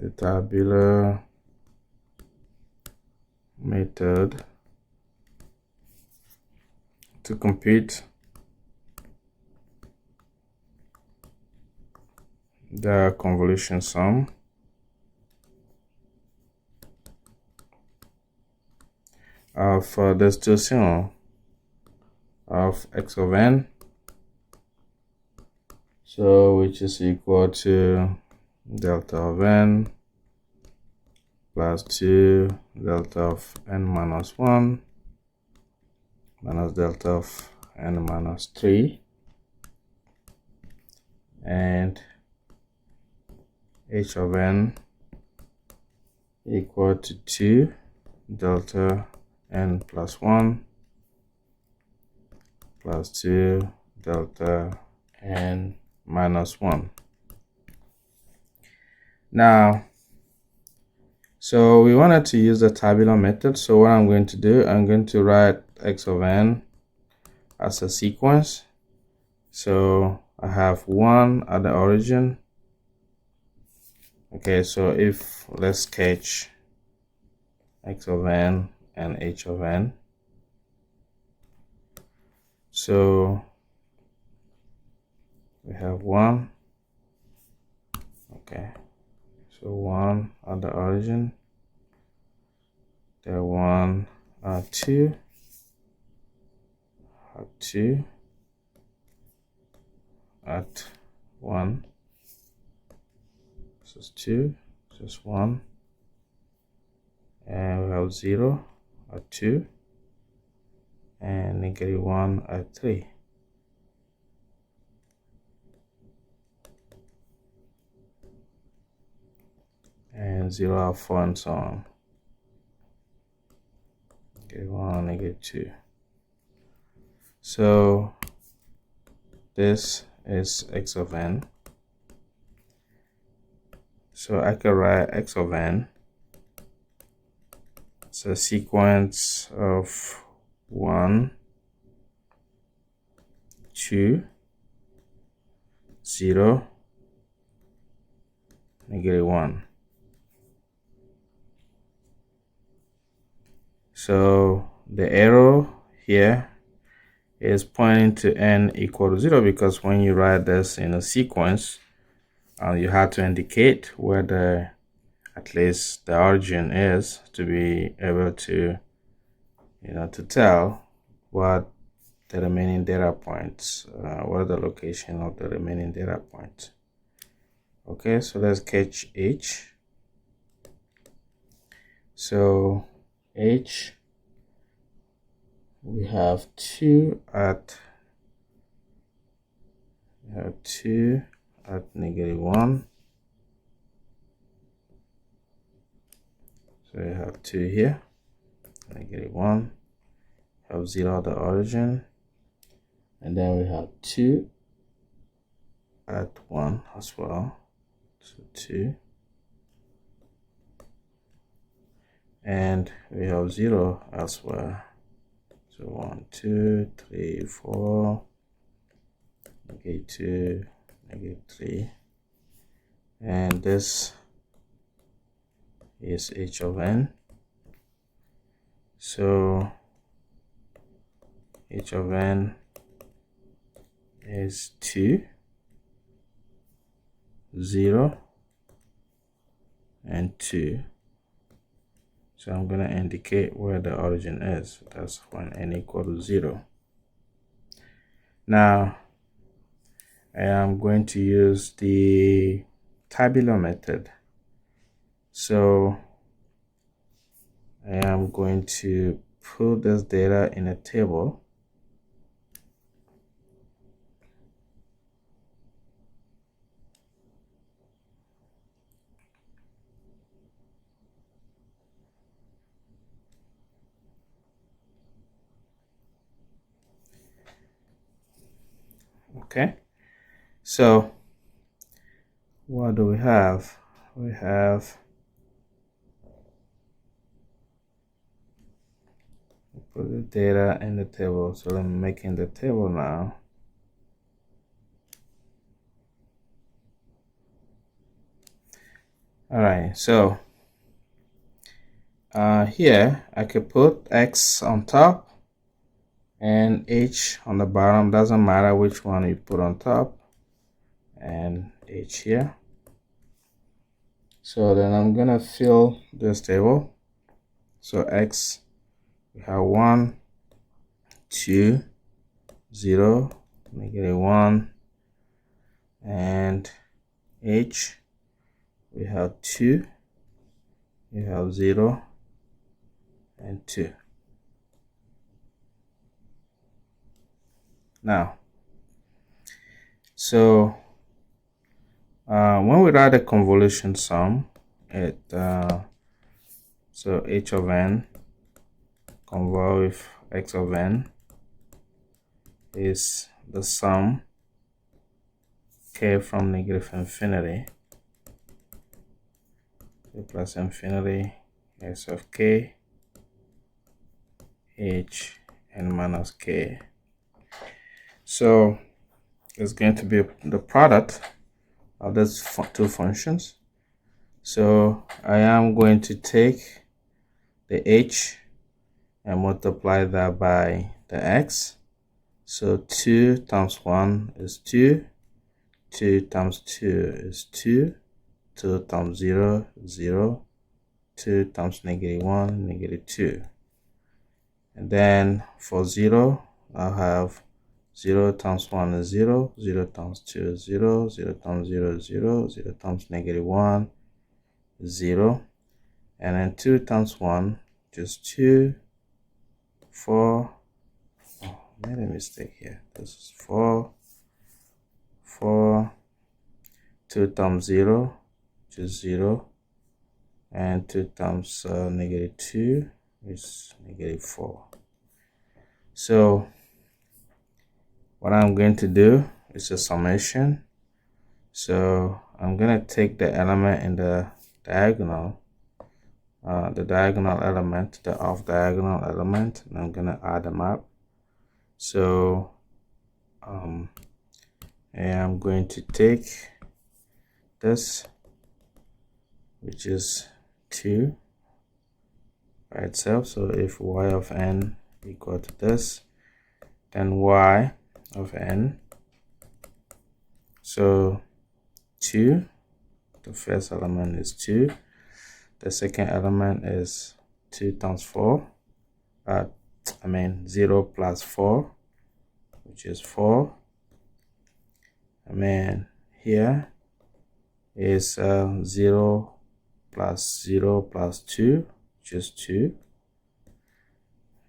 the tabular method to compute the convolution sum of the distribution of x of n, so which is equal to delta of n plus 2 delta of n minus 1 minus delta of n minus 3, and h of n equal to 2 delta n plus 1 plus 2 delta n minus 1. Now, so we wanted to use the tabular method. So what I'm going to do, I'm going to write x of n as a sequence. So I have 1 at the origin. Okay, so if let's sketch x of n and h of n. So we have 1. Okay, so 1 at the origin, there 1 at 2, at 2, at 1, this is 2, this is 1, and we have 0 at 2, and -1 at 3. And 0 at 4 and so on. -1, -2. So this is x of n. So I can write x of n. It's a sequence of 1, 2, 0, -1. So the arrow here is pointing to n equal to 0, because when you write this in a sequence, you have to indicate where the at least the origin is, to be able to to tell what the remaining data points, what are the location of the remaining data points. Okay, so let's sketch h. So h, we have 2 at -1. So we have 2 here, -1, have 0 at the origin, and then we have 2 at 1 as well, so 2, and we have 0 elsewhere, so 1, 2, 3, 4, -2, -3, and this is h of n. So h of n is 2, 0, and 2. So I'm going to indicate where the origin is. That's when n equal to 0. Now I am going to use the tabular method. So I am going to put this data in a table. Okay, so what do we have? We have put the data in the table. So I'm making the table now. All right, so here I could put x on top and h on the bottom. Doesn't matter which one you put on top, and h here. So then I'm gonna fill this table. So x, we have 1, 2, 0, -1, and h, we have 2, we have 0 and 2. Now, so when we write a convolution sum, so h of n convolve with x of n is the sum k from -infinity plus infinity s of k h n minus k. So it's going to be the product of these two functions. So I am going to take the h and multiply that by the x. So 2 times 1 is 2, 2 times 2 is 2, 2 times 0 is 0, 2 times -1, -2. And then for 0, I'll have 0 times 1 is 0, 0 times 2 is 0, 0 times 0 is 0, 0 times -1 is 0. And then 2 times 1, just 2, 4. Oh, I made a mistake here. This is 4, 4, 2 times 0, just 0. And 2 times -2 is -4. So what I'm going to do is a summation. So I'm going to take the element in the diagonal, element, the off diagonal element, and I'm going to add them up. So and I'm going to take this, which is 2 by itself. So if y of n equal to this, then y of n, so 2, the first element is 2, the second element is 2 times 4, 0 plus 4, which is 4. Here is 0 plus 0 plus 2, which is 2.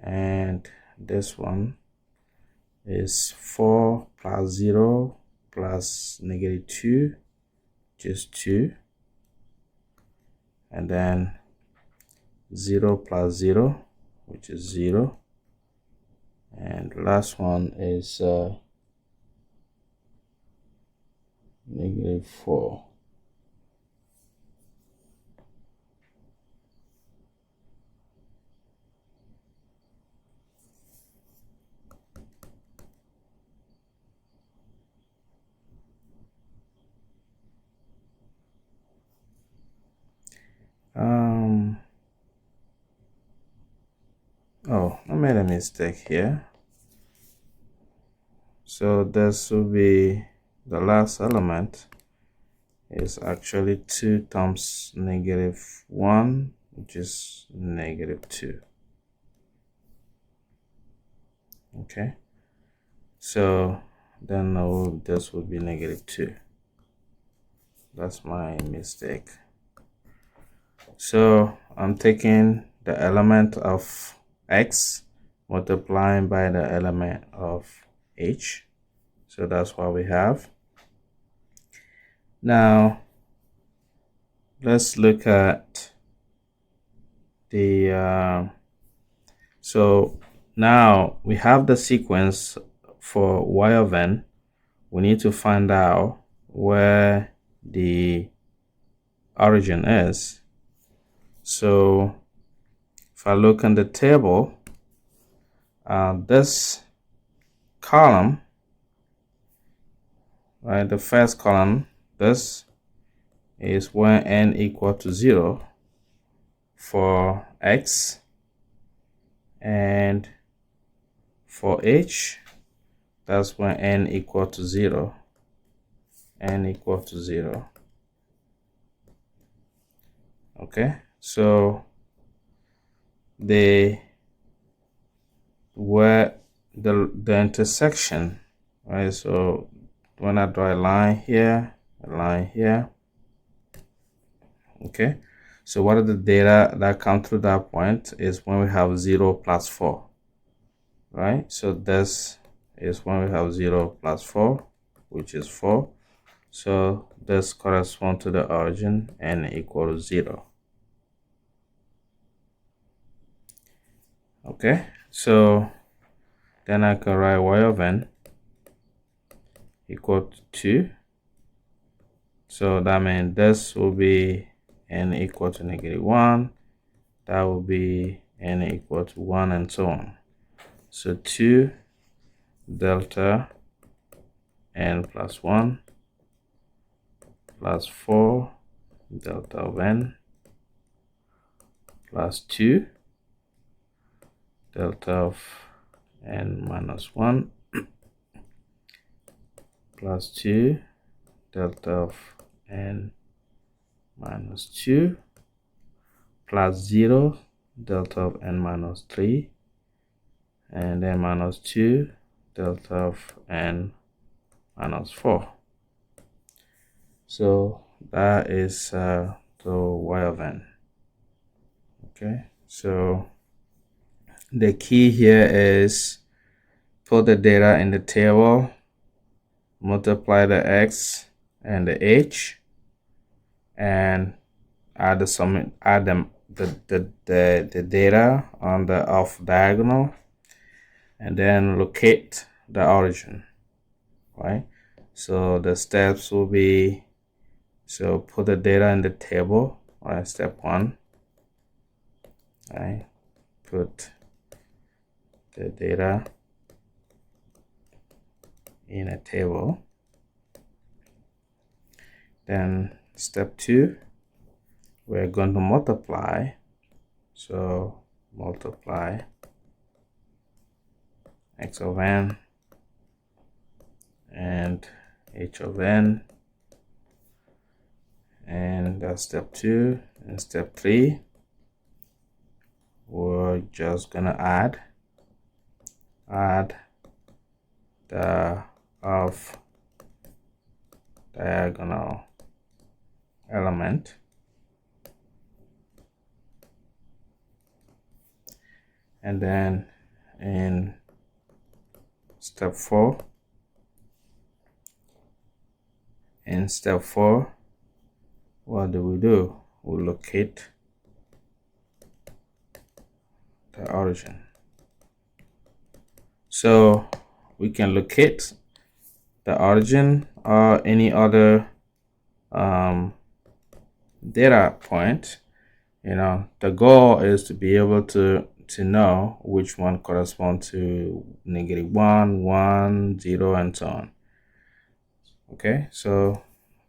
And this one is 4 plus 0 plus -2, which is 2. And then 0 plus 0, which is 0. And the last one is -4. Oh, I made a mistake here. So this will be the last element is actually 2 times -1, which is -2. Okay, so then this would be -2. That's my mistake. So I'm taking the element of x multiplying by the element of h. So that's what we have. Now let's look at the so now we have the sequence for y of n. We need to find out where the origin is. So if I look in the table, this column, right, the first column, this is when n equal to 0 for x, and for h, that's when n equal to 0. N equal to 0. Okay, so the intersection, right? So when I draw a line here, okay, so what are the data that come through that point is when we have 0 plus 4, right? So this is when we have 0 plus 4, which is 4. So this corresponds to the origin, n equal to 0. Okay, so then I can write y of n equal to 2. So that means this will be n equal to -1. That will be n equal to 1, and so on. So 2 delta n plus 1 plus 4 delta of n plus 2 delta of n minus 1 plus 2 delta of n minus 2 plus 0 delta of n minus 3, and then minus 2 delta of n minus 4. So that is the y of n. Okay, so the key here is put the data in the table, multiply the x and the h, and add the data on the off diagonal, and then locate the origin, right? So the steps will be, so put the data in the table, right? Step 1, right? Put the data in a table. Then step 2, we're going to multiply. So multiply x of n and h of n, and that's step 2. And step 3, we're just gonna add the off diagonal element, and then in step 4, what do? We locate the origin. So we can locate the origin or any other data point. You know, the goal is to be able to know which one corresponds to -1, 1, 0, and so on. Okay, so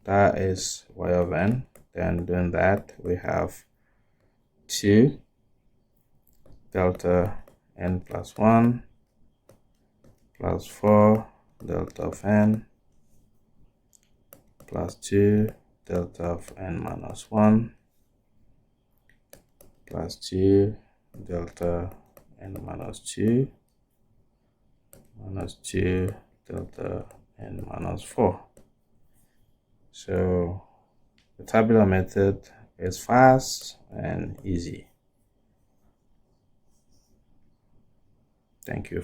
that is y of n. Then doing that, we have 2 delta n plus 1 plus 4 delta of n plus 2 delta of n minus 1 plus 2 delta n minus 2 minus 2 delta n minus 4. So the tabular method is fast and easy. Thank you.